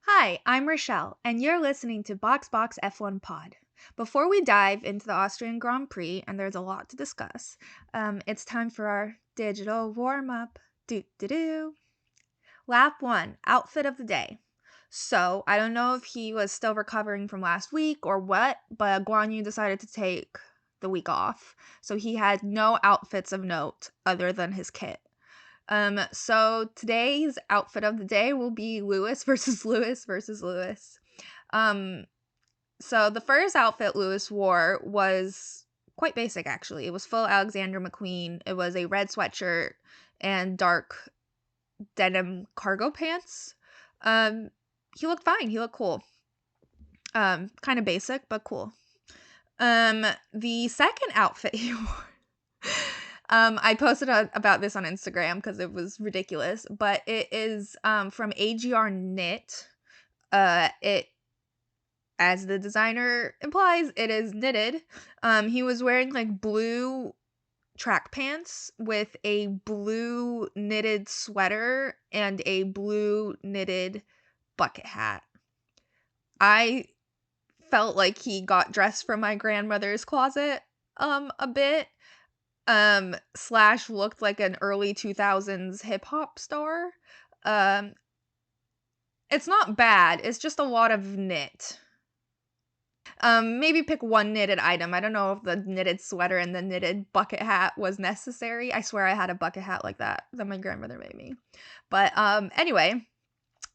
Hi, I'm Rochelle, and you're listening to Box F1 Pod. Before we dive into the Austrian Grand Prix, and there's a lot to discuss, it's time for our digital warm-up. Lap 1, outfit of the day. So, I don't know if he was still recovering from last week or what, but Guanyu decided to take the week off. So he had no outfits of note other than his kit. So today's outfit of the day will be Lewis versus Lewis versus Lewis. So the first outfit Lewis wore was quite basic, actually. It was full Alexander McQueen. It was a red sweatshirt and dark denim cargo pants. He looked fine. He looked cool. Kind of basic, but cool. The second outfit he wore, I posted about this on Instagram because it was ridiculous, but it is from AGR Knit. It, as the designer implies, it is knitted. He was wearing like blue track pants with a blue knitted sweater and a blue knitted bucket hat. I felt like he got dressed from my grandmother's closet a bit. Slash looked like an early 2000s hip-hop star. It's not bad, it's just a lot of knit. Maybe pick one knitted item. I don't know if the knitted sweater and the knitted bucket hat was necessary. I swear I had a bucket hat like that my grandmother made me. But anyway,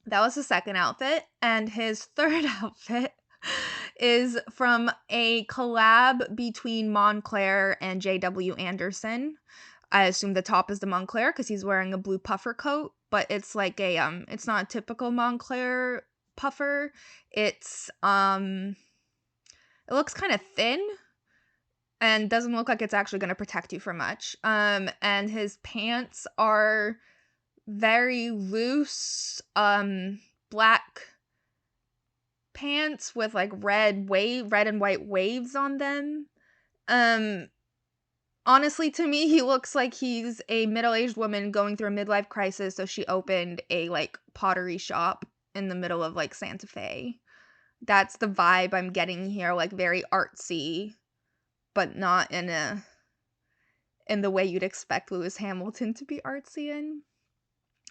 that was his second outfit, and his third outfit is from a collab between Moncler and J.W. Anderson. I assume the top is the Moncler because he's wearing a blue puffer coat, but it's like a it's not a typical Moncler puffer. It's it looks kind of thin and doesn't look like it's actually going to protect you from much. And his pants are very loose, black pants with like red and white waves on them. Honestly, to me, he looks like he's a middle-aged woman going through a midlife crisis, so she opened a like pottery shop in the middle of like Santa Fe. That's the vibe I'm getting here, like very artsy, but not in the way you'd expect Lewis Hamilton to be artsy in.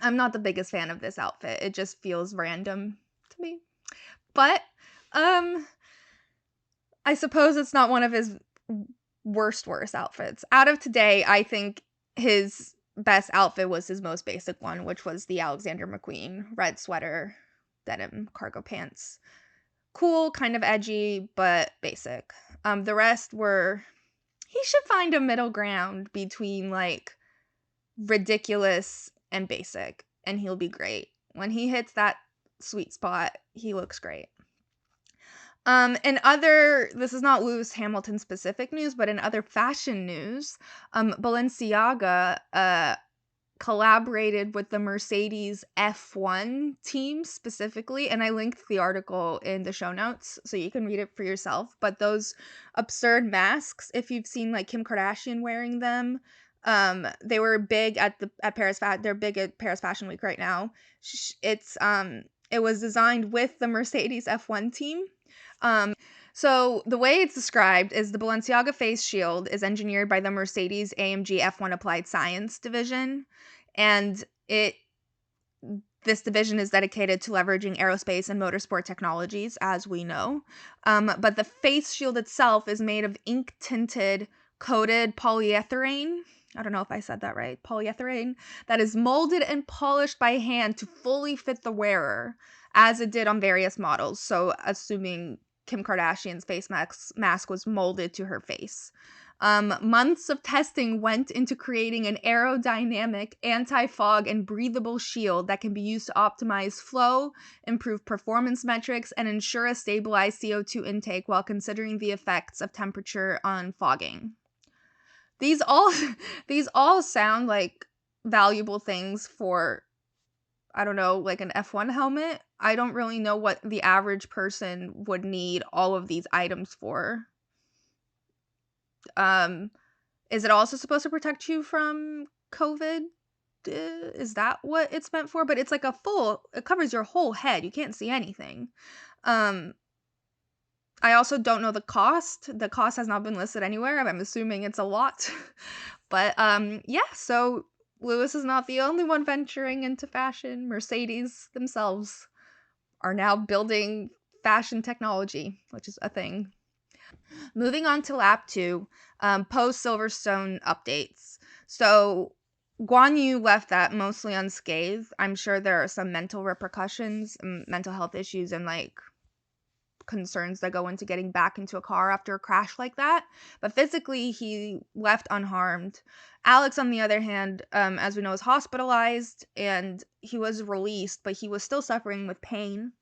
I'm not the biggest fan of this outfit. It just feels random to me. But I suppose it's not one of his worst outfits. Out of today, I think his best outfit was his most basic one, which was the Alexander McQueen red sweater, denim cargo pants. Cool, kind of edgy, but basic. The rest were, he should find a middle ground between like ridiculous and basic, and he'll be great. When he hits that sweet spot, he looks great. This is not Lewis Hamilton specific news, but in other fashion news, Balenciaga collaborated with the Mercedes F1 team specifically, and I linked the article in the show notes so you can read it for yourself. But those absurd masks, if you've seen like Kim Kardashian wearing them, they were big at Paris. They're big at Paris Fashion Week right now. It was designed with the Mercedes F1 team. So the way it's described is the Balenciaga face shield is engineered by the Mercedes AMG F1 Applied Science division, and this division is dedicated to leveraging aerospace and motorsport technologies, as we know. But the face shield itself is made of ink-tinted coated polyethylene. I don't know if I said that right. Polyethylene that is molded and polished by hand to fully fit the wearer, as it did on various models. So assuming Kim Kardashian's face mask was molded to her face. Months of testing went into creating an aerodynamic, anti-fog, and breathable shield that can be used to optimize flow, improve performance metrics, and ensure a stabilized CO2 intake while considering the effects of temperature on fogging. These all sound like valuable things for, I don't know, like an F1 helmet. I don't really know what the average person would need all of these items for. Is it also supposed to protect you from COVID? Is that what it's meant for? But it's like it covers your whole head. You can't see anything. I also don't know the cost. The cost has not been listed anywhere. I'm assuming it's a lot. But yeah, so Lewis is not the only one venturing into fashion. Mercedes themselves are now building fashion technology, which is a thing. Moving on to lap 2, post Silverstone updates. So Guanyu left that mostly unscathed. I'm sure there are some mental repercussions, mental health issues, and like concerns that go into getting back into a car after a crash like that. But physically, he left unharmed. Alex, on the other hand, as we know, is hospitalized and he was released, but he was still suffering with pain.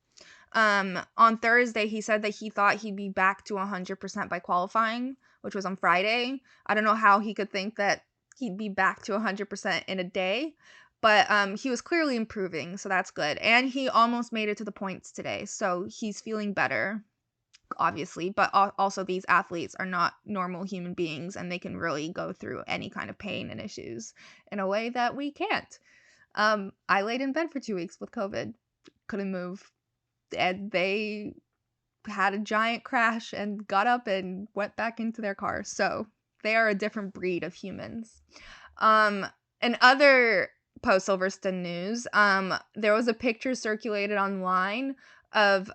On Thursday, he said that he thought he'd be back to 100% by qualifying, which was on Friday. I don't know how he could think that he'd be back to 100% in a day, but he was clearly improving, so that's good. And he almost made it to the points today, so he's feeling better, obviously. But also, these athletes are not normal human beings, and they can really go through any kind of pain and issues in a way that we can't. I laid in bed for 2 weeks with COVID, couldn't move. And they had a giant crash and got up and went back into their car. So they are a different breed of humans. In other post Silverstone news, there was a picture circulated online of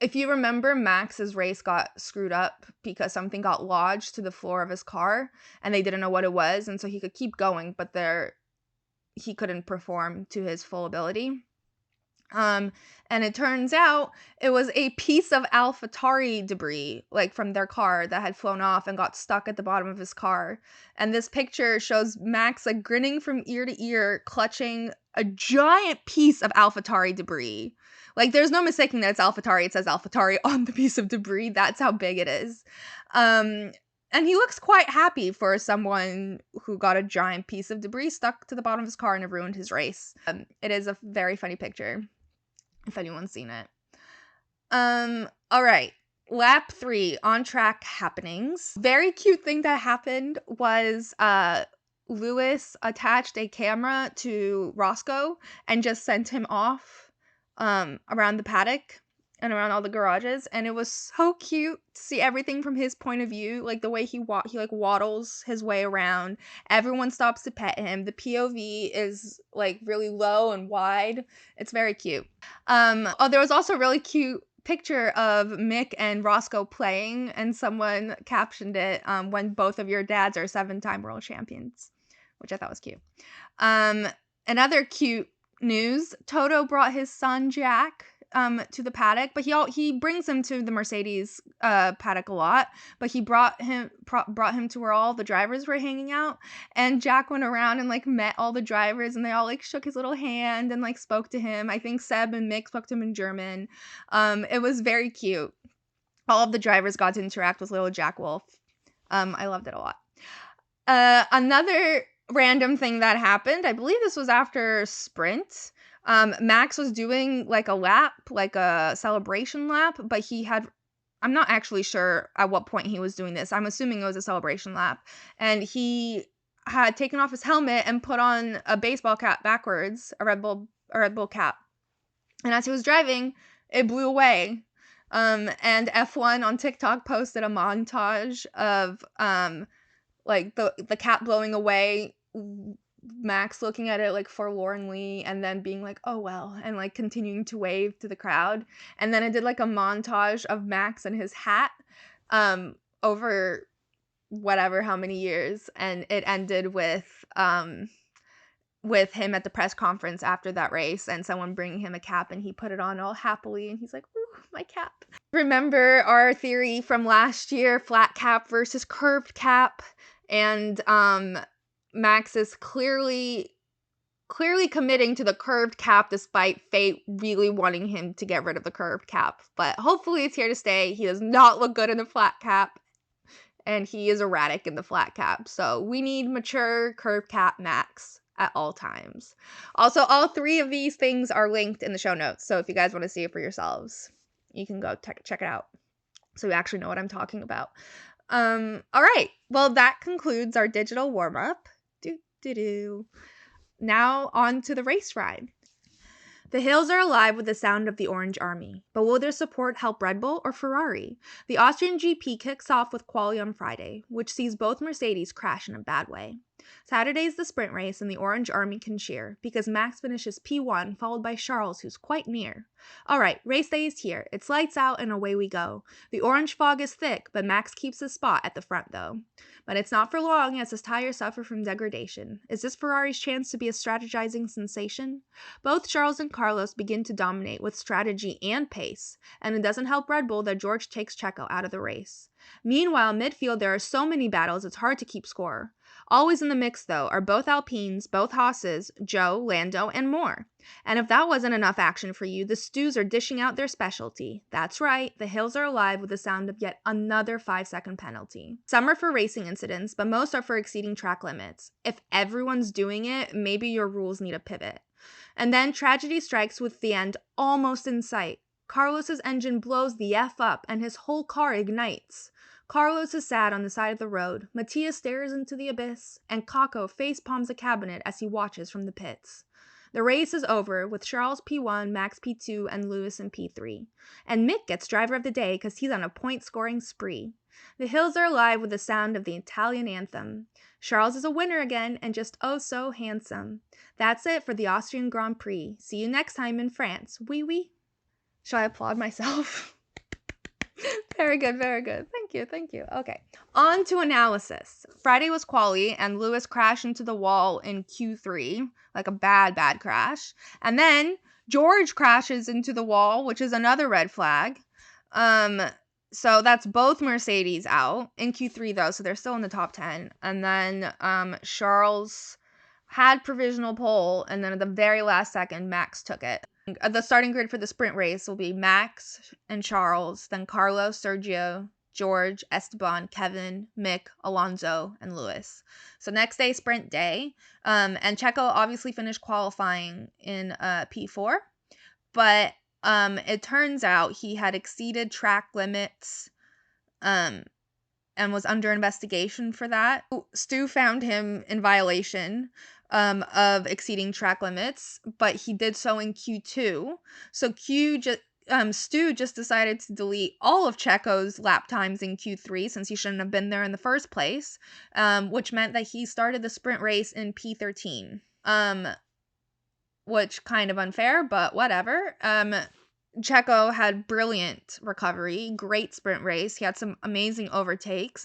if you remember, Max's race got screwed up because something got lodged to the floor of his car and they didn't know what it was, and so he could keep going, but he couldn't perform to his full ability. And it turns out it was a piece of AlphaTauri debris, like from their car, that had flown off and got stuck at the bottom of his car. And this picture shows Max like grinning from ear to ear, clutching a giant piece of AlphaTauri debris. Like, there's no mistaking that it's AlphaTauri. It says AlphaTauri on the piece of debris. That's how big it is. And he looks quite happy for someone who got a giant piece of debris stuck to the bottom of his car and it ruined his race. It is a very funny picture, if anyone's seen it. All right. Lap 3, on-track happenings. Very cute thing that happened was Lewis attached a camera to Roscoe and just sent him off around the paddock and around all the garages, and it was so cute to see everything from his point of view, like the way he like waddles his way around. Everyone stops to pet him. The POV is like really low and wide. It's very cute. There was also a really cute picture of Mick and Roscoe playing, and someone captioned it, when both of your dads are 7-time world champions, which I thought was cute. Another cute news, Toto brought his son Jack to the paddock, but he brings him to the Mercedes paddock a lot, but he brought him to where all the drivers were hanging out, and Jack went around and like met all the drivers, and they all like shook his little hand and like spoke to him. I think Seb and Mick spoke to him in German. It was very cute. All of the drivers got to interact with little Jack Wolf. I loved it a lot. Another random thing that happened, I believe this was after sprint. Max was doing like a lap, like a celebration lap, but I'm not actually sure at what point he was doing this. I'm assuming it was a celebration lap. And he had taken off his helmet and put on a baseball cap backwards, a Red Bull cap. And as he was driving, it blew away. And F1 on TikTok posted a montage of like the cap blowing away, Max looking at it like forlornly, and then being like, oh well, and like continuing to wave to the crowd. And then it did like a montage of Max and his hat over whatever how many years, and it ended with him at the press conference after that race and someone bringing him a cap, and he put it on all happily and he's like, ooh, my cap. Remember our theory from last year, flat cap versus curved cap, and Max is clearly committing to the curved cap despite fate really wanting him to get rid of the curved cap. But hopefully it's here to stay. He does not look good in the flat cap, and he is erratic in the flat cap. So we need mature curved cap Max at all times. Also, all 3 of these things are linked in the show notes. So if you guys want to see it for yourselves, you can go check it out. So you actually know what I'm talking about. All right. Well, that concludes our digital warm-up. Now on to the race ride. The hills are alive with the sound of the Orange Army, but will their support help Red Bull or Ferrari? The Austrian GP kicks off with Quali on Friday, which sees both Mercedes crash in a bad way. Saturday is the sprint race and the Orange Army can cheer, because Max finishes P1 followed by Charles, who's quite near. Alright, race day is here. It's lights out and away we go. The orange fog is thick, but Max keeps his spot at the front though. But it's not for long as his tires suffer from degradation. Is this Ferrari's chance to be a strategizing sensation? Both Charles and Carlos begin to dominate with strategy and pace, and it doesn't help Red Bull that George takes Checo out of the race. Meanwhile, midfield there are so many battles it's hard to keep score. Always in the mix, though, are both Alpines, both Haas's, Zhou, Lando, and more. And if that wasn't enough action for you, the Stews are dishing out their specialty. That's right, the hills are alive with the sound of yet another 5-second penalty. Some are for racing incidents, but most are for exceeding track limits. If everyone's doing it, maybe your rules need a pivot. And then tragedy strikes with the end almost in sight. Carlos's engine blows the F up and his whole car ignites. Carlos is sad on the side of the road, Matthias stares into the abyss, and Kako facepalms a cabinet as he watches from the pits. The race is over, with Charles P1, Max P2, and Lewis in P3. And Mick gets driver of the day because he's on a point-scoring spree. The hills are alive with the sound of the Italian anthem. Charles is a winner again, and just oh so handsome. That's it for the Austrian Grand Prix. See you next time in France. Oui, oui. Shall I applaud myself? Very good, very good. Thank you. Okay, on to analysis. Friday was Quali, and Lewis crashed into the wall in Q3, like a bad crash. And then George crashes into the wall, which is another red flag. So that's both Mercedes out in Q3 though, so they're still in the top 10. And then Charles had provisional pole, and then at the very last second, Max took it. The starting grid for the sprint race will be Max and Charles, then Carlos, Sergio, George, Esteban, Kevin, Mick, Alonso, and Lewis. So next day, sprint day. And Checo obviously finished qualifying in P4, but it turns out he had exceeded track limits and was under investigation for that. Stu found him in violation of exceeding track limits, but he did so in Q2. So Stu just decided to delete all of Checo's lap times in Q3 since he shouldn't have been there in the first place, which meant that he started the sprint race in P13, which kind of unfair, but whatever. Checo had brilliant recovery, great sprint race. He had some amazing overtakes.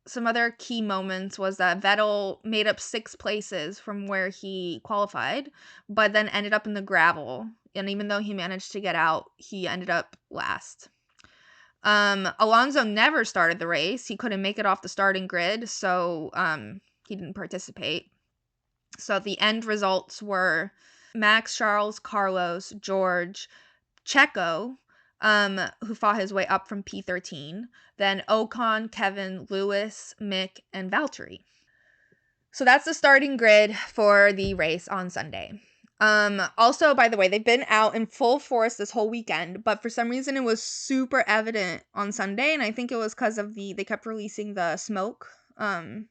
Some other key moments was that Vettel made up 6 places from where he qualified, but then ended up in the gravel. And even though he managed to get out, he ended up last. Alonso never started the race. He couldn't make it off the starting grid, so he didn't participate. So the end results were Max, Charles, Carlos, George, Checo, who fought his way up from P13, then Ocon, Kevin, Lewis, Mick, and Valtteri. So that's the starting grid for the race on Sunday. Also, by the way, they've been out in full force this whole weekend, but for some reason it was super evident on Sunday, and I think it was because of they kept releasing the smoke, the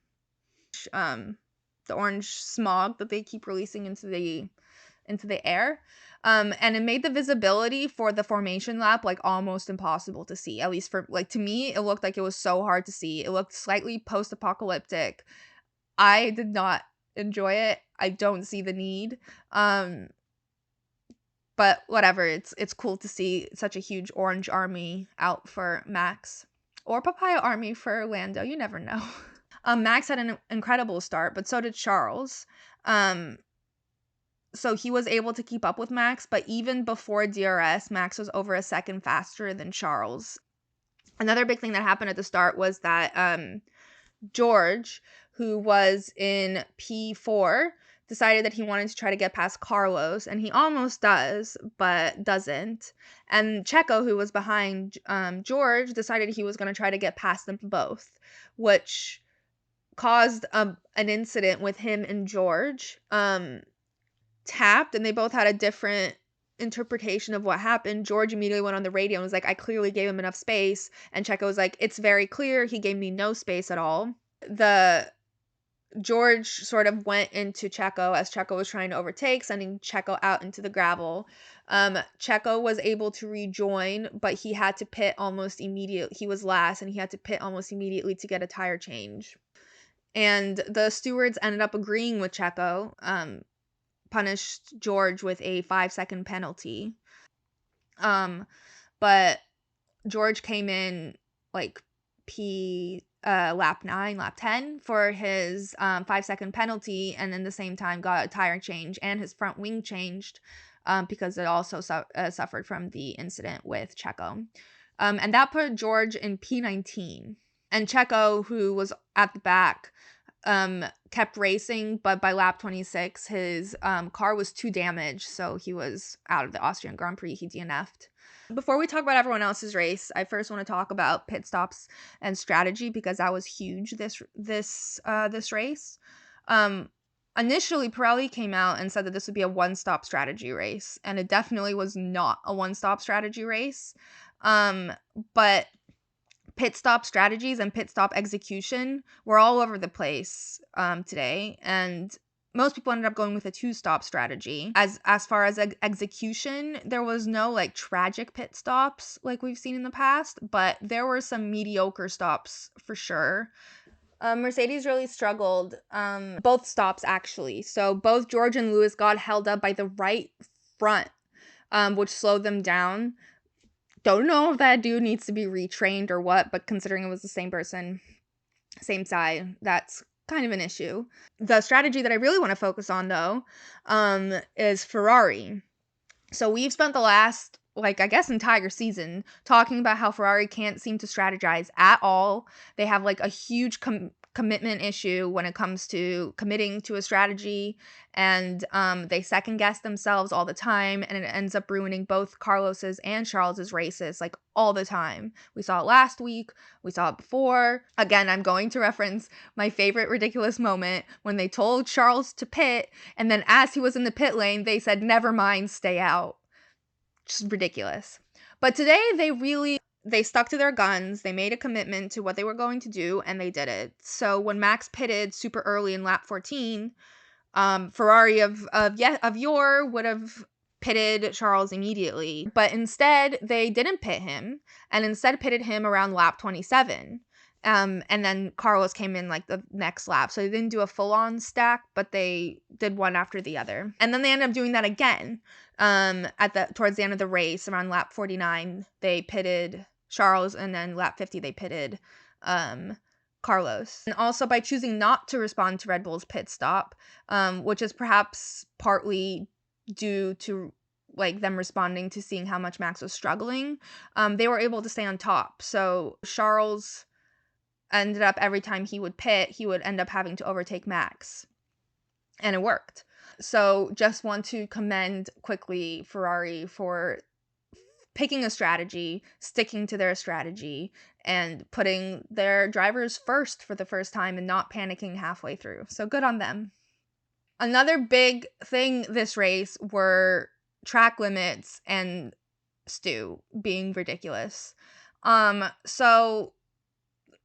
orange smog that they keep releasing into the air. And it made the visibility for the formation lap like almost impossible to see. At least for to me, it looked like it was so hard to see. It looked slightly post-apocalyptic. I did not enjoy it. I don't see the need. But whatever, it's cool to see such a huge orange army out for Max, or papaya army for Lando. You never know. Max had an incredible start, but so did Charles. So he was able to keep up with Max, but even before DRS, Max was over a second faster than Charles. Another big thing that happened at the start was that George, who was in P4, decided that he wanted to try to get past Carlos, and he almost does, but doesn't. And Checo, who was behind George, decided he was going to try to get past them both, which caused an incident with him and George. Tapped, and they both had a different interpretation of what happened, George immediately went on the radio and was like, I clearly gave him enough space. And Checo was like, it's very clear he gave me no space at all. George sort of went into Checo as Checo was trying to overtake, sending Checo out into the gravel. Checo was able to rejoin, but he had to pit almost immediately. He was last, and he had to pit almost immediately to get a tire change. And the stewards ended up agreeing with Checo, punished George with a 5-second penalty. But George came in like lap 9, lap 10 for his 5-second penalty, and then the same time got a tire change and his front wing changed because it also suffered from the incident with Checo. And that put George in P19. And Checo, who was at the back, kept racing, but by lap 26, his car was too damaged, so he was out of the Austrian Grand Prix. He DNF'd. Before we talk about everyone else's race, I first want to talk about pit stops and strategy because that was huge this race. Initially, Pirelli came out and said that this would be a one-stop strategy race, and it definitely was not a one-stop strategy race. But pit stop strategies and pit stop execution were all over the place today, and most people ended up going with a two-stop strategy. As far as execution, there was no like tragic pit stops like we've seen in the past, but there were some mediocre stops for sure. Mercedes really struggled, both stops actually. So both George and Lewis got held up by the right front, which slowed them down. Don't know if that dude needs to be retrained or what, but considering it was the same person, same side, that's kind of an issue. The strategy that I really want to focus on, though, is Ferrari. So we've spent the last, entire season talking about how Ferrari can't seem to strategize at all. They have, a huge commitment issue when it comes to committing to a strategy, and they second guess themselves all the time, and it ends up ruining both Carlos's and Charles's races all the time. We saw it last week, we saw it before. Again, I'm going to reference my favorite ridiculous moment when they told Charles to pit, and then as he was in the pit lane, they said, never mind, stay out. Just ridiculous. But today they stuck to their guns, they made a commitment to what they were going to do, and they did it. So when Max pitted super early in lap 14, Ferrari of yore would have pitted Charles immediately. But instead, they didn't pit him, and instead pitted him around lap 27. And then Carlos came in the next lap. So they didn't do a full-on stack, but they did one after the other. And then they ended up doing that again. Towards the end of the race, around lap 49, they pitted Charles, and then lap 50 they pitted Carlos. And also by choosing not to respond to Red Bull's pit stop, which is perhaps partly due to them responding to seeing how much Max was struggling, they were able to stay on top. So Charles ended up, every time he would pit, he would end up having to overtake Max, and it worked. So just want to commend quickly Ferrari for picking a strategy, sticking to their strategy, and putting their drivers first for the first time and not panicking halfway through. So good on them. Another big thing this race were track limits and Stu being ridiculous. So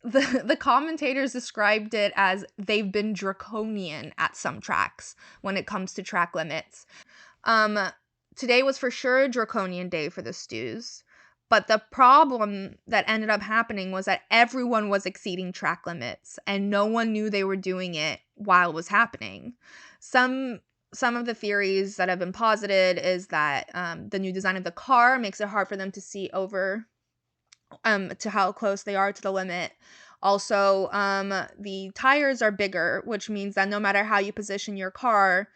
the commentators described it as they've been draconian at some tracks when it comes to track limits. Today was for sure a draconian day for the Stews, but the problem that ended up happening was that everyone was exceeding track limits, and no one knew they were doing it while it was happening. Some of the theories that have been posited is that the new design of the car makes it hard for them to see over to how close they are to the limit. Also, the tires are bigger, which means that no matter how you position your car,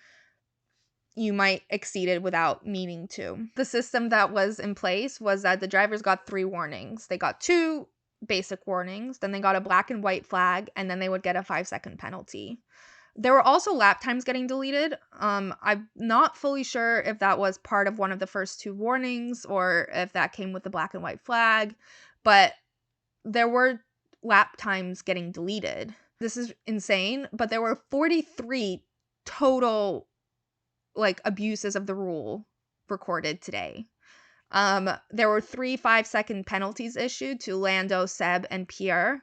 you might exceed it without meaning to. The system that was in place was that the drivers got 3 warnings. They got 2 basic warnings, then they got a black and white flag, and then they would get a 5-second penalty. There were also lap times getting deleted. I'm not fully sure if that was part of one of the first 2 warnings or if that came with the black and white flag, but there were lap times getting deleted. This is insane, but there were 43 total abuses of the rule recorded today. There were 3 5-second penalties issued to Lando, Seb, and Pierre.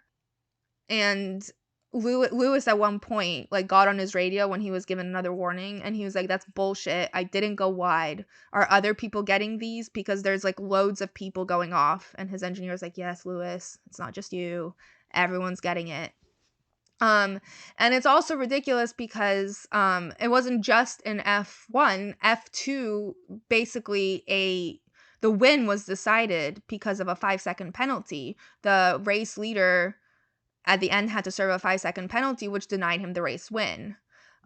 And Lewis at one point like got on his radio when he was given another warning, and he was like, that's bullshit, I didn't go wide. Are other people getting these? Because there's like loads of people going off. And his engineer was like, yes, Lewis, it's not just you, everyone's getting it. And it's also ridiculous because it wasn't just in F1. F2, basically the win was decided because of a 5-second penalty. The race leader at the end had to serve a 5-second penalty, which denied him the race win.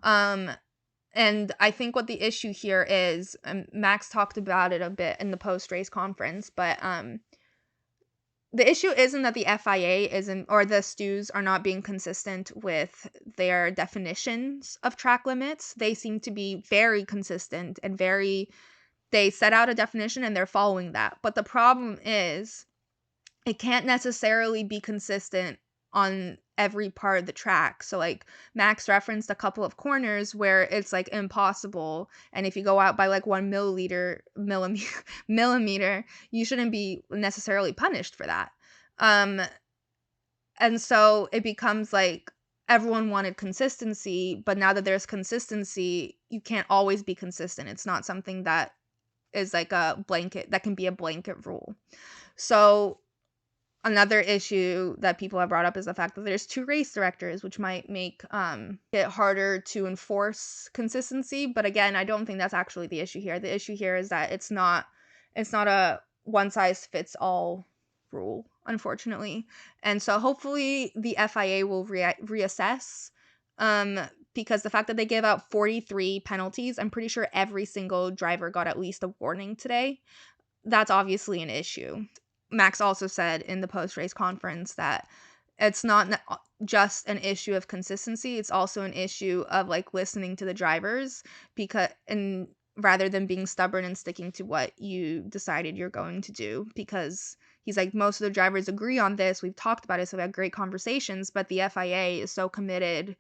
And I think what the issue here is, Max talked about it a bit in the post-race conference, but the issue isn't that the FIA isn't, or the stews are not being consistent with their definitions of track limits. They seem to be very consistent and they set out a definition and they're following that. But the problem is it can't necessarily be consistent on every part of the track. So like Max referenced a couple of corners where it's like impossible, and if you go out by like 1 millimeter, you shouldn't be necessarily punished for that. And so it becomes like everyone wanted consistency, but now that there's consistency, you can't always be consistent. It's not something that is like a blanket, that can be a blanket rule. So another issue that people have brought up is the fact that there's 2 race directors, which might make it harder to enforce consistency. But again, I don't think that's actually the issue here. The issue here is that it's not a one-size-fits-all rule, unfortunately. And so hopefully the FIA will reassess, because the fact that they gave out 43 penalties, I'm pretty sure every single driver got at least a warning today. That's obviously an issue. Max also said in the post-race conference that it's not just an issue of consistency, it's also an issue of like listening to the drivers, and rather than being stubborn and sticking to what you decided you're going to do. Because he's like, most of the drivers agree on this, we've talked about it, so we had great conversations, but the FIA is so committed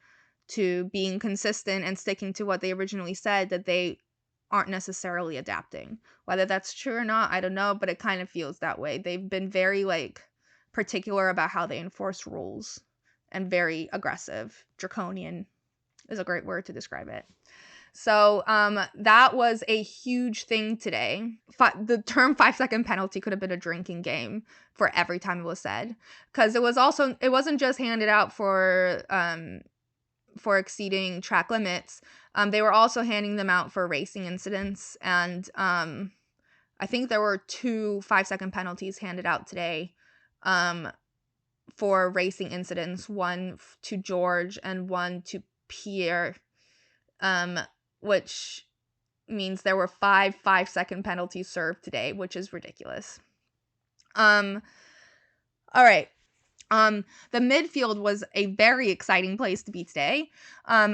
to being consistent and sticking to what they originally said that they aren't necessarily adapting. Whether that's true or not, I don't know, but it kind of feels that way. They've been very like particular about how they enforce rules, and very aggressive. Draconian is a great word to describe it. So that was a huge thing today. The term 5-second penalty could have been a drinking game for every time it was said, because it wasn't just handed out for exceeding track limits. They were also handing them out for racing incidents, and I think there were 2 5-second penalties handed out today for racing incidents, one to George and one to Pierre, which means there were 5 5-second penalties served today, which is ridiculous. All right. The midfield was a very exciting place to be today.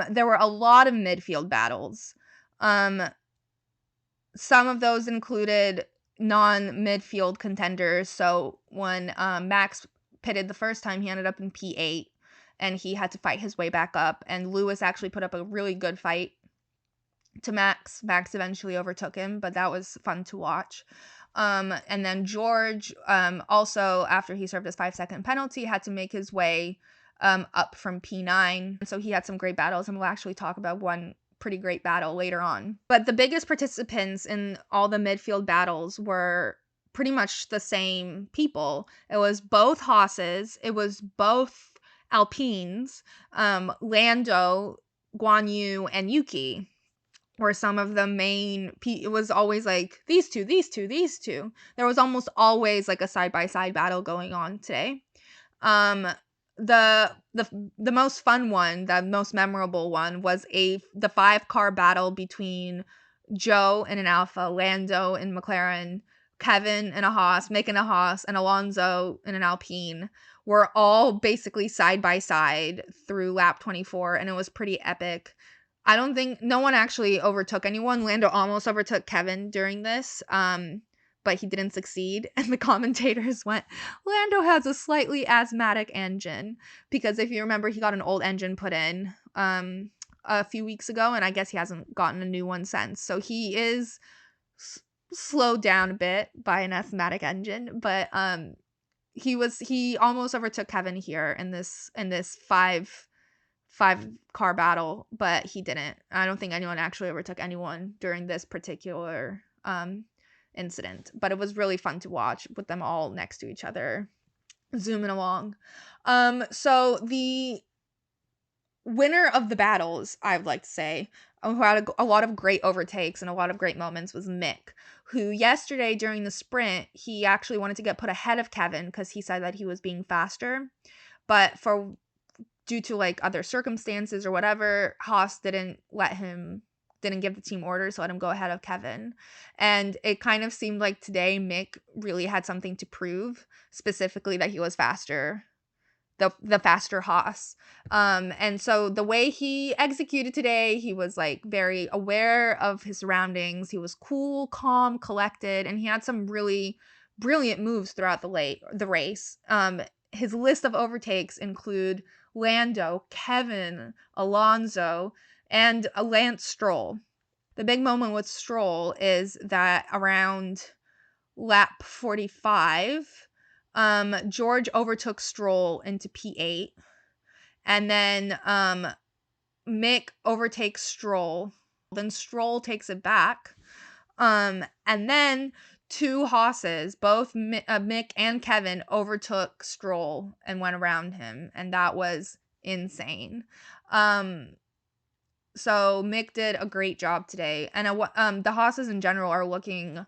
There were a lot of midfield battles. Some of those included non-midfield contenders. So when Max pitted the first time, he ended up in P8, and he had to fight his way back up. And Lewis actually put up a really good fight to Max. Max eventually overtook him, but that was fun to watch. And then George, also after he served his 5-second penalty, had to make his way up from P9. So he had some great battles, and we'll actually talk about one pretty great battle later on. But the biggest participants in all the midfield battles were pretty much the same people. It was both Haas's, it was both Alpines, Lando, Guanyu, and Yuki were some of the main. It was always like these two. There was almost always like a side-by-side battle going on today. The most fun one, the most memorable one, was the 5-car battle between Zhou in an Alpha, Lando in McLaren, Kevin in a Haas, Mick in a Haas, and Alonso in an Alpine. Were all basically side by side through lap 24, and it was pretty epic. I don't think no one actually overtook anyone. Lando almost overtook Kevin during this, but he didn't succeed. And the commentators went, Lando has a slightly asthmatic engine, because if you remember, he got an old engine put in a few weeks ago, and I guess he hasn't gotten a new one since. So he is slowed down a bit by an asthmatic engine, but he almost overtook Kevin here in this five car battle, but he didn't. I don't think anyone actually overtook anyone during this particular incident, but it was really fun to watch with them all next to each other zooming along. So the winner of the battles, I would like to say, who had a lot of great overtakes and a lot of great moments, was Mick, who yesterday during the sprint, he actually wanted to get put ahead of Kevin because he said that he was being faster, but due to like other circumstances or whatever, Haas didn't give the team orders to let him go ahead of Kevin. And it kind of seemed like today Mick really had something to prove, specifically that he was faster, the faster Haas. And so the way he executed today, he was like very aware of his surroundings. He was cool, calm, collected, and he had some really brilliant moves throughout the race. His list of overtakes include Lando, Kevin, Alonso, and Lance Stroll. The big moment with Stroll is that around lap 45, George overtook Stroll into P8, and then Mick overtakes Stroll. Then Stroll takes it back, and then two Haas's, both Mick and Kevin, overtook Stroll and went around him, and that was insane. So Mick did a great job today, and the Haas's in general are looking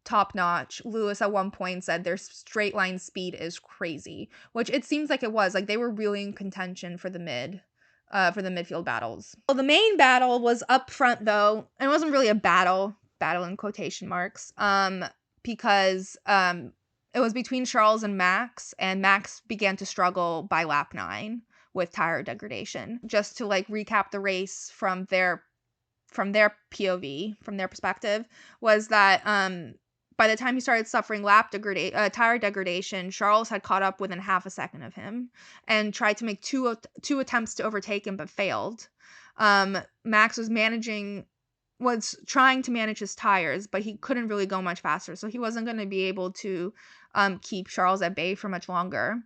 top notch. Lewis at one point said their straight line speed is crazy, which it seems like it was. Like they were really in contention for the midfield battles. Well, the main battle was up front though, and it wasn't really a battle in quotation marks, because it was between Charles and Max began to struggle by lap 9 with tire degradation. Just to like recap the race from their POV, from their perspective, was that by the time he started suffering tire degradation, Charles had caught up within half a second of him and tried to make two attempts to overtake him but failed. Max was trying to manage his tires, but he couldn't really go much faster, so he wasn't going to be able to keep Charles at bay for much longer.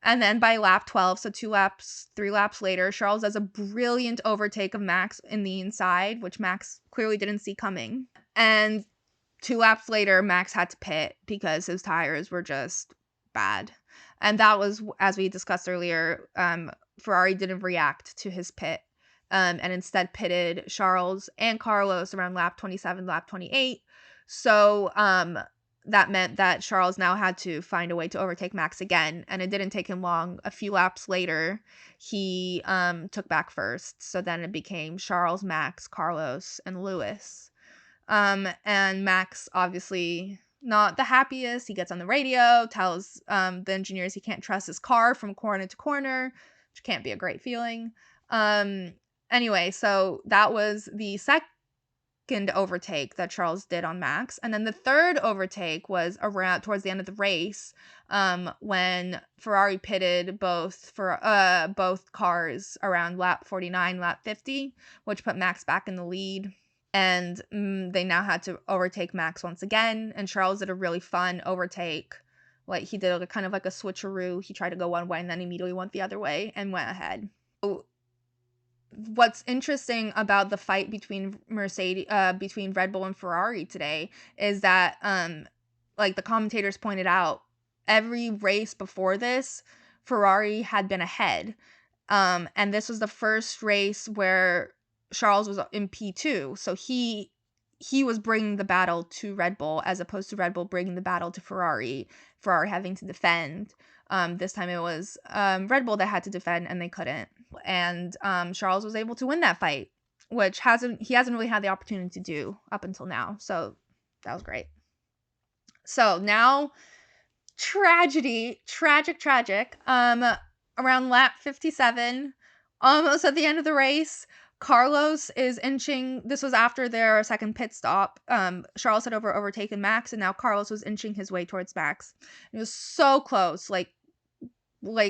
And then by lap 12, so 3 laps later, Charles does a brilliant overtake of Max in the inside, which Max clearly didn't see coming. And 2 laps later, Max had to pit because his tires were just bad. And that was, as we discussed earlier, Ferrari didn't react to his pit, and instead pitted Charles and Carlos around lap 27, lap 28. So that meant that Charles now had to find a way to overtake Max again, and it didn't take him long. A few laps later, he took back first. So then it became Charles, Max, Carlos, and Lewis. And Max, obviously not the happiest. He gets on the radio, tells the engineers he can't trust his car from corner to corner, which can't be a great feeling. Anyway, so that was the second overtake that Charles did on Max. And then the third overtake was around towards the end of the race, when Ferrari pitted both cars around lap 49, lap 50, which put Max back in the lead. And they now had to overtake Max once again, and Charles did a really fun overtake. Like he did kind of like a switcheroo. He tried to go one way and then immediately went the other way and went ahead. So what's interesting about the fight between Red Bull and Ferrari today is that like the commentators pointed out, every race before this, Ferrari had been ahead. And this was the first race where Charles was in P2, so he was bringing the battle to Red Bull as opposed to Red Bull bringing the battle to Ferrari having to defend. This time it was Red Bull that had to defend, and they couldn't. And Charles was able to win that fight, which he hasn't really had the opportunity to do up until now. So that was great. So now, tragic. Around lap 57, almost at the end of the race, Carlos is inching. This was after their second pit stop. Charles had overtaken Max, and now Carlos was inching his way towards Max. It was so close, like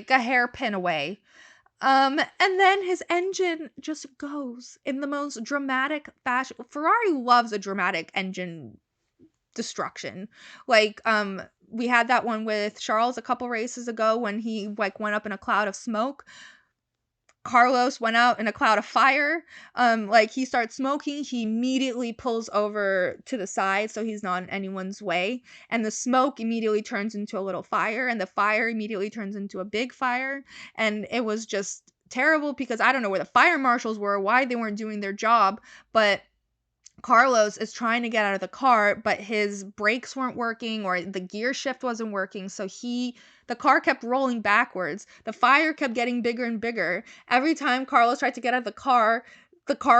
a hairpin away. And then his engine just goes in the most dramatic fashion. Ferrari loves a dramatic engine destruction. Like, we had that one with Charles a couple races ago when he like went up in a cloud of smoke. Carlos went out in a cloud of fire. Like, he starts smoking, he immediately pulls over to the side so he's not in anyone's way, and the smoke immediately turns into a little fire, and the fire immediately turns into a big fire, and it was just terrible because I don't know where the fire marshals were, why they weren't doing their job, but Carlos is trying to get out of the car, but his brakes weren't working or the gear shift wasn't working. So the car kept rolling backwards. The fire kept getting bigger and bigger. Every time Carlos tried to get out of the car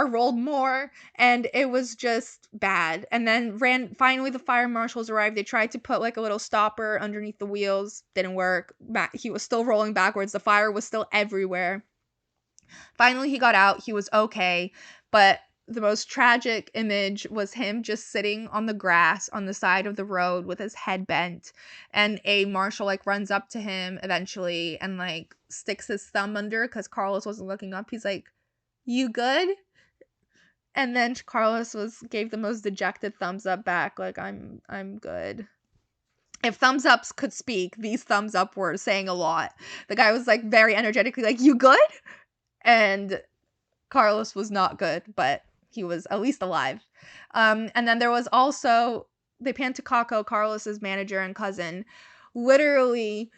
rolled more, and it was just bad. And then finally the fire marshals arrived. They tried to put like a little stopper underneath the wheels. Didn't work. He was still rolling backwards. The fire was still everywhere. Finally, he got out. He was okay, but the most tragic image was him just sitting on the grass on the side of the road with his head bent, and a marshal like runs up to him eventually and like sticks his thumb under because Carlos wasn't looking up. He's like, "You good?" And then Carlos gave the most dejected thumbs up back, like, I'm good. If thumbs ups could speak, these thumbs up were saying a lot. The guy was like very energetically like, "You good?" And Carlos was not good, but he was at least alive. And then there was also, they panned to Kako, Carlos's manager and cousin, literally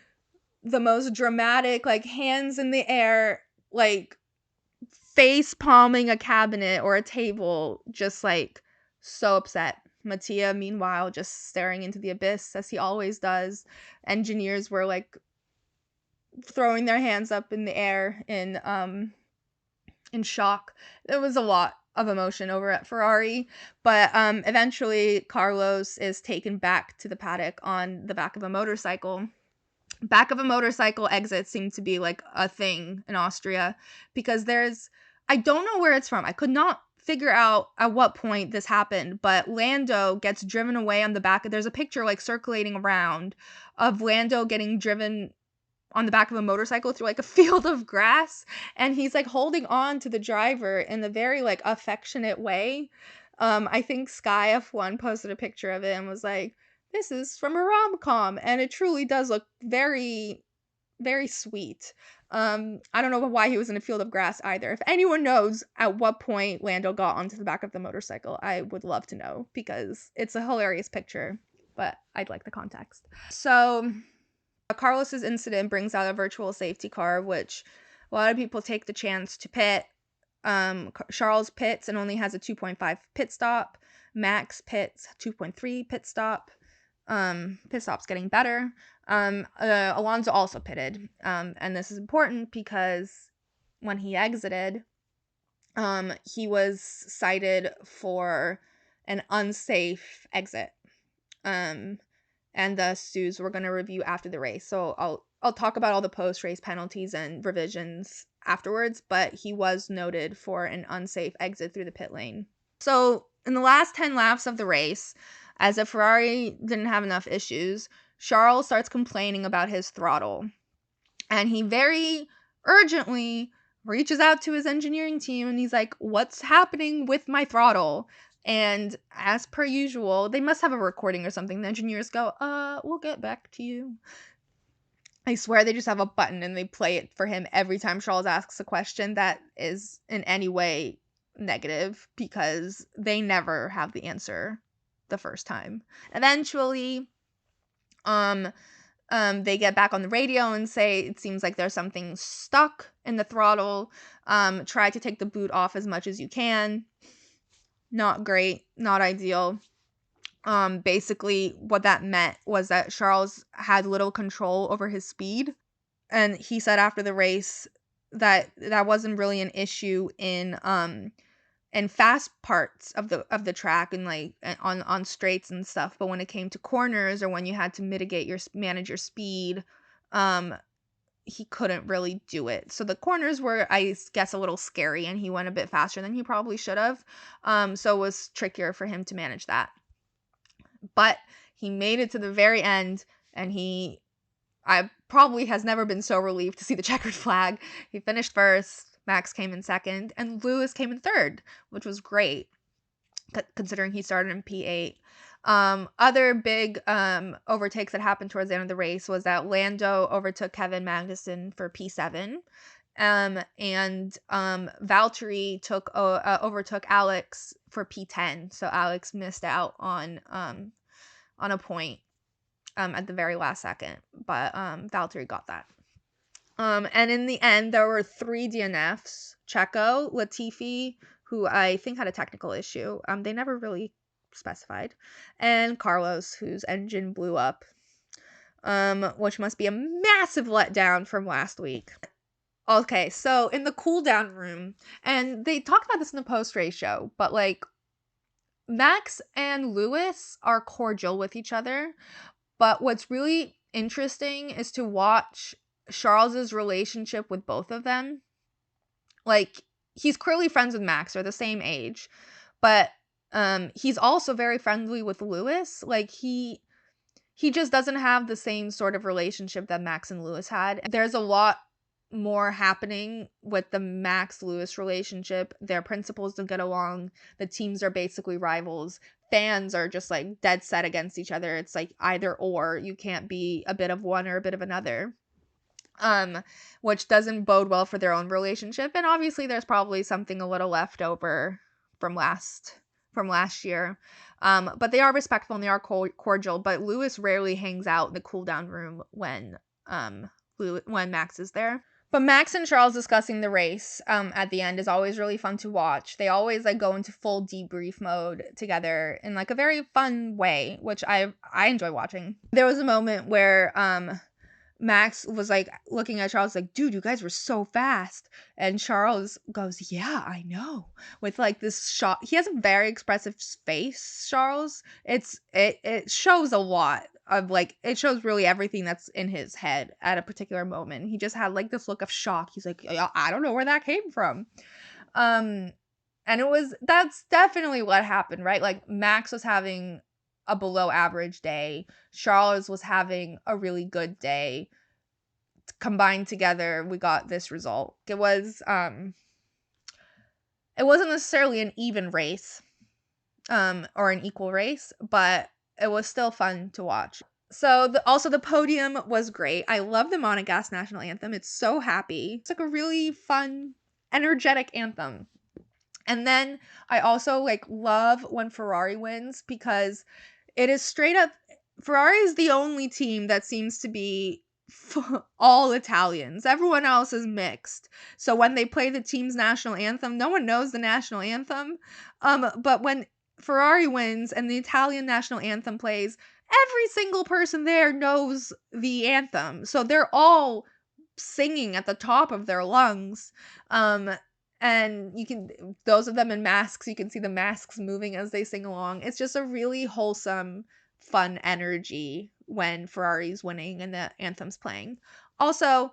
the most dramatic, like, hands in the air, like, face palming a cabinet or a table, just like so upset. Mattia, meanwhile, just staring into the abyss as he always does. Engineers were like throwing their hands up in the air in shock. There was a lot of emotion over at Ferrari, but eventually Carlos is taken back to the paddock on the back of a motorcycle. Back of a motorcycle exits seem to be like a thing in Austria because I don't know where it's from. I could not figure out at what point this happened, but Lando gets driven away on the back. There's a picture like circulating around of Lando getting driven on the back of a motorcycle through like a field of grass, and he's like holding on to the driver in a very like affectionate way. I think Sky F1 posted a picture of it and was like, "This is from a rom-com," and it truly does look very, very sweet. I don't know why he was in a field of grass either. If anyone knows at what point Lando got onto the back of the motorcycle, I would love to know because it's a hilarious picture, but I'd like the context. So Carlos's incident brings out a virtual safety car, which a lot of people take the chance to pit. Charles pits and only has a 2.5 pit stop. Max pits 2.3 pit stop. Pit stop's getting better. Alonso also pitted. And this is important because when he exited, he was cited for an unsafe exit. And the Stews we're going to review after the race. So I'll talk about all the post-race penalties and revisions afterwards, but he was noted for an unsafe exit through the pit lane. So in the last 10 laps of the race, as if Ferrari didn't have enough issues, Charles starts complaining about his throttle. And he very urgently reaches out to his engineering team and he's like, "What's happening with my throttle?" And as per usual, they must have a recording or something. The engineers go, "We'll get back to you." I swear they just have a button and they play it for him every time Charles asks a question that is in any way negative because they never have the answer the first time. Eventually, they get back on the radio and say it seems like there's something stuck in the throttle. Try to take the boot off as much as you can. Not great, not ideal. Basically what that meant was that Charles had little control over his speed, and he said after the race that wasn't really an issue in fast parts of the track and like on straights and stuff, but when it came to corners or when you had to manage your speed, he couldn't really do it. So the corners were, I guess, a little scary, and he went a bit faster than he probably should have. So it was trickier for him to manage that. But he made it to the very end, and I probably has never been so relieved to see the checkered flag. He finished first, Max came in second, and Lewis came in third, which was great, considering he started in P8. Other big overtakes that happened towards the end of the race was that Lando overtook Kevin Magnussen for P7. And Valtteri overtook Alex for P10. So Alex missed out on a point at the very last second, but Valtteri got that. And in the end, there were 3 DNFs: Checo, Latifi, who I think had a technical issue. They never really specified, and Carlos, whose engine blew up, which must be a massive letdown from last week. Okay, so in the cool down room, and they talked about this in the post-race show, but like Max and Lewis are cordial with each other, but what's really interesting is to watch Charles's relationship with both of them. Like, he's clearly friends with Max, they're the same age, but he's also very friendly with Lewis. Like, he just doesn't have the same sort of relationship that Max and Lewis had. There's a lot more happening with the Max-Lewis relationship. Their principals don't get along. The teams are basically rivals. Fans are just like dead set against each other. It's like either or. You can't be a bit of one or a bit of another. Which doesn't bode well for their own relationship. And obviously there's probably something a little left over from last year. But they are respectful and they are cordial. But Lewis rarely hangs out in the cool down room when Max is there. But Max and Charles discussing the race at the end is always really fun to watch. They always like go into full debrief mode together in like a very fun way, which I enjoy watching. There was a moment where Max was like looking at Charles like, dude, you guys were so fast. And Charles goes, yeah, I know. With like this shot. He has a very expressive face, Charles. It shows a lot of like, it shows really everything that's in his head at a particular moment. He just had like this look of shock. He's like, I don't know where that came from. And that's definitely what happened, right? Like Max was having a below average day. Charles was having a really good day. Combined together, we got this result. It wasn't necessarily an even race, or an equal race, but it was still fun to watch. So also the podium was great. I love the Monegasque national anthem. It's so happy. It's like a really fun, energetic anthem. And then I also like love when Ferrari wins because it is straight up, Ferrari is the only team that seems to be all Italians. Everyone else is mixed. So when they play the team's national anthem, no one knows the national anthem. But when Ferrari wins and the Italian national anthem plays, every single person there knows the anthem. So they're all singing at the top of their lungs. And you can, those of them in masks, you can see the masks moving as they sing along. It's just a really wholesome, fun energy when Ferrari's winning and the anthem's playing. Also,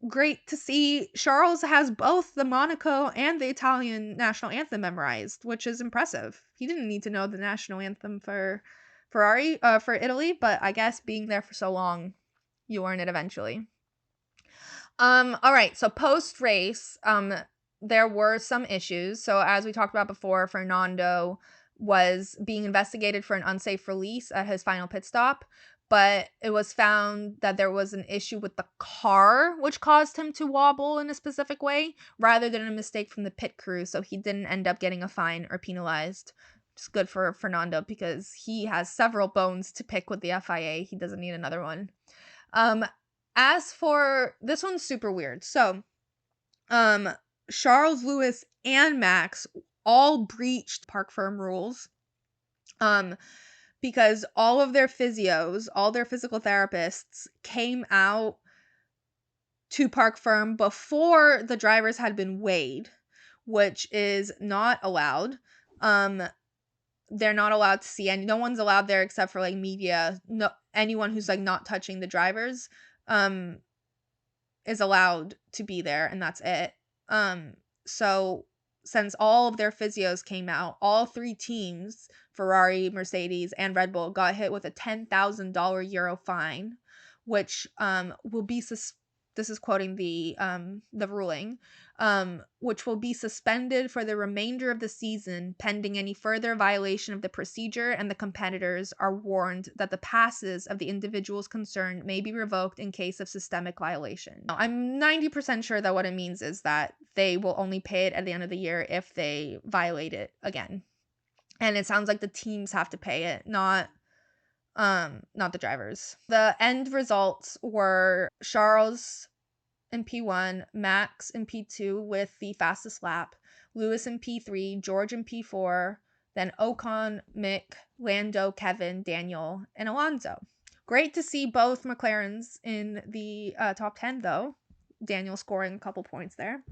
great to see Charles has both the Monaco and the Italian national anthem memorized, which is impressive. He didn't need to know the national anthem for for Italy, but I guess being there for so long, you learn it eventually. All right, so post-race, there were some issues. So as we talked about before, Fernando was being investigated for an unsafe release at his final pit stop, but it was found that there was an issue with the car, which caused him to wobble in a specific way, rather than a mistake from the pit crew, so he didn't end up getting a fine or penalized. It's good for Fernando because he has several bones to pick with the FIA. He doesn't need another one. As for, this one's super weird. So, Charles, Lewis, and Max all breached park firm rules. Because all of their physios, all their physical therapists came out to park firm before the drivers had been weighed, which is not allowed. They're not allowed to see, and no one's allowed there except for like media. No, anyone who's like not touching the drivers is allowed to be there, and that's it. So since all of their physios came out, all 3 teams, Ferrari, Mercedes, and Red Bull, got hit with a €10,000 fine, which will be this is quoting the ruling, which will be suspended for the remainder of the season pending any further violation of the procedure, and the competitors are warned that the passes of the individuals concerned may be revoked in case of systemic violation. Now, I'm 90% sure that what it means is that they will only pay it at the end of the year if they violate it again. And it sounds like the teams have to pay it, not the drivers. The end results were Charles in P1, Max in P2 with the fastest lap, Lewis in P3, George in P4, then Ocon, Mick, Lando, Kevin, Daniel, and Alonso. Great to see both McLarens in the top 10 though. Daniel scoring a couple points there.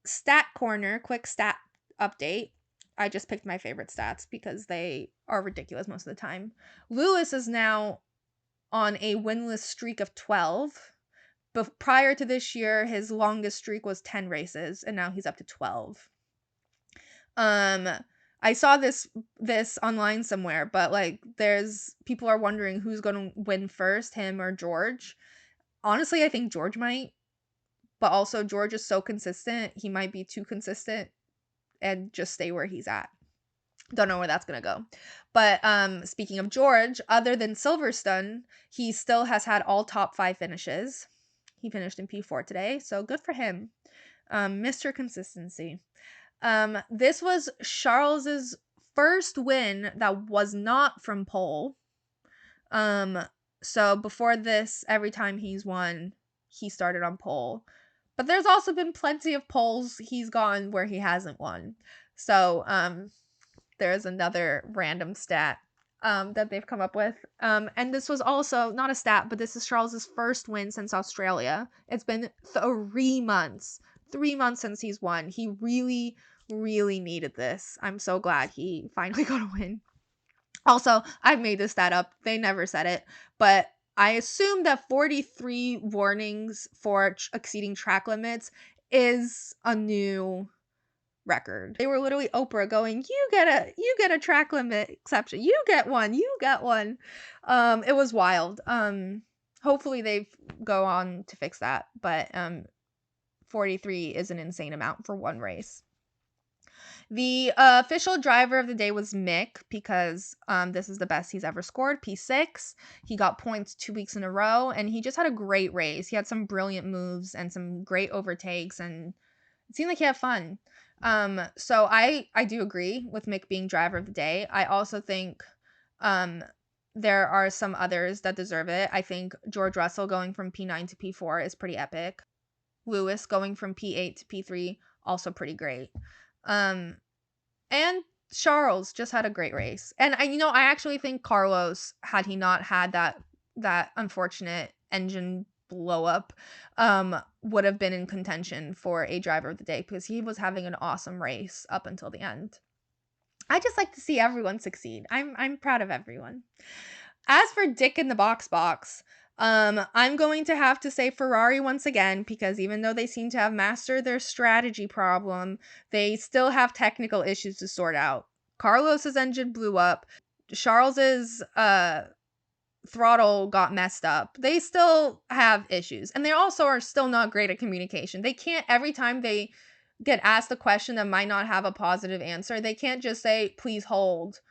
Stat Corner, quick stat update. I just picked my favorite stats because they are ridiculous most of the time. Lewis is now on a winless streak of 12. But prior to this year, his longest streak was 10 races, and now he's up to 12. I saw this online somewhere, but like there's people are wondering who's going to win first, him or George. Honestly, I think George might, but also George is so consistent, he might be too consistent and just stay where he's at. Don't know where that's going to go. But speaking of George, other than Silverstone, he still has had all top 5 finishes. He finished in P4 today, so good for him. Mr. Consistency. This was Charles's first win that was not from pole. So before this, every time he's won, he started on pole. But there's also been plenty of poles he's gone where he hasn't won. So there's another random stat that they've come up with. And this was also not a stat, but this is Charles's first win since Australia. It's been 3 months. 3 months since he's won. He really, really needed this. I'm so glad he finally got a win. Also, I've made this stat up. They never said it, but I assume that 43 warnings for exceeding track limits is a new record. They were literally Oprah going, you get a track limit exception, you get one. It was wild. Hopefully they go on to fix that, but 43 is an insane amount for one race. The official driver of the day was Mick, because this is the best he's ever scored, P6. He got points 2 weeks in a row, and he just had a great race. He had some brilliant moves and some great overtakes, and it seemed like he had fun. So I do agree with Mick being driver of the day. I also think there are some others that deserve it. I think George Russell going from P9 to P4 is pretty epic. Lewis going from P8 to P3, also pretty great. And Charles just had a great race. And I actually think Carlos, had he not had that unfortunate engine blow up, would have been in contention for a driver of the day, because he was having an awesome race up until the end. I just like to see everyone succeed. I'm proud of everyone. As for Dick in the box, I'm going to have to say Ferrari once again, because even though they seem to have mastered their strategy problem, they still have technical issues to sort out. Carlos's engine blew up. Charles's throttle got messed up. They still have issues, and they also are still not great at communication. They can't, every time they get asked a question that might not have a positive answer, they can't just say please hold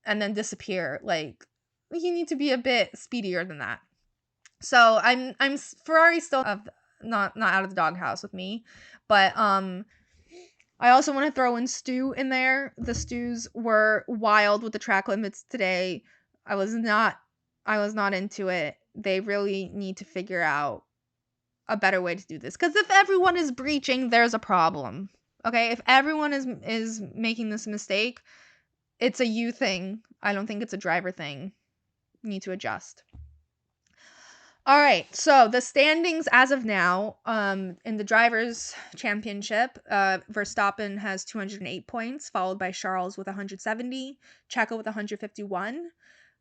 and then disappear. Like, you need to be a bit speedier than that. So I'm Ferrari still not out of the doghouse with me, but I also want to throw in Stu in there. The Stus were wild with the track limits today. I was not into it. They really need to figure out a better way to do this, because if everyone is breaching, there's a problem. Okay, if everyone is making this mistake, it's a you thing. I don't think it's a driver thing. You need to adjust. All right, so the standings as of now, in the Drivers' Championship, Verstappen has 208 points, followed by Charles with 170, Checo with 151,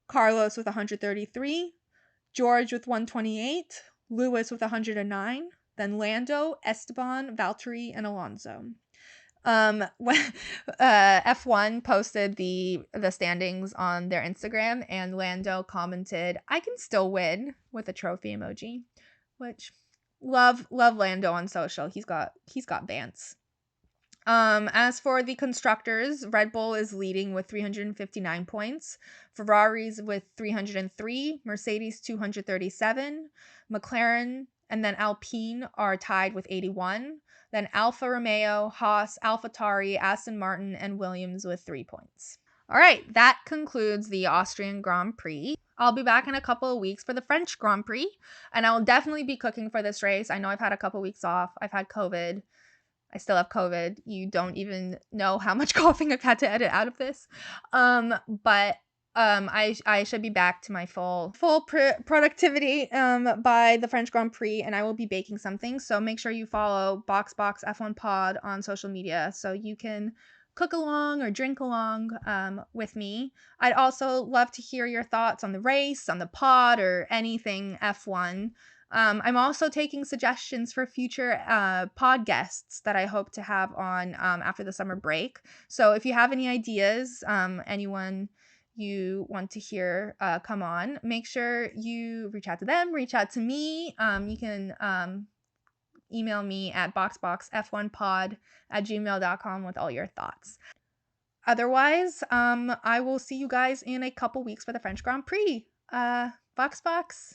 Carlos with 133, George with 128, Lewis with 109, then Lando, Esteban, Valtteri, and Alonso. F1 posted the standings on their Instagram, and Lando commented, "I can still win," with a trophy emoji, which Love Lando on social. He's got Vance. As for the constructors, Red Bull is leading with 359 points, Ferraris with 303, Mercedes 237, McLaren and then Alpine are tied with 81. Then Alfa Romeo, Haas, AlphaTauri, Aston Martin, and Williams with 3 points. All right, that concludes the Austrian Grand Prix. I'll be back in a couple of weeks for the French Grand Prix, and I will definitely be cooking for this race. I know I've had a couple weeks off. I've had COVID. I still have COVID. You don't even know how much coughing I've had to edit out of this. But I should be back to my full productivity by the French Grand Prix, and I will be baking something. So make sure you follow Box F1 Pod on social media so you can cook along or drink along with me. I'd also love to hear your thoughts on the race, on the pod, or anything F1. I'm also taking suggestions for future pod guests that I hope to have on after the summer break. So if you have any ideas, anyone you want to hear come on, make sure you reach out to them, reach out to me. You can email me at boxboxf1pod@gmail.com with all your thoughts. Otherwise, I will see you guys in a couple weeks for the French Grand Prix. Box.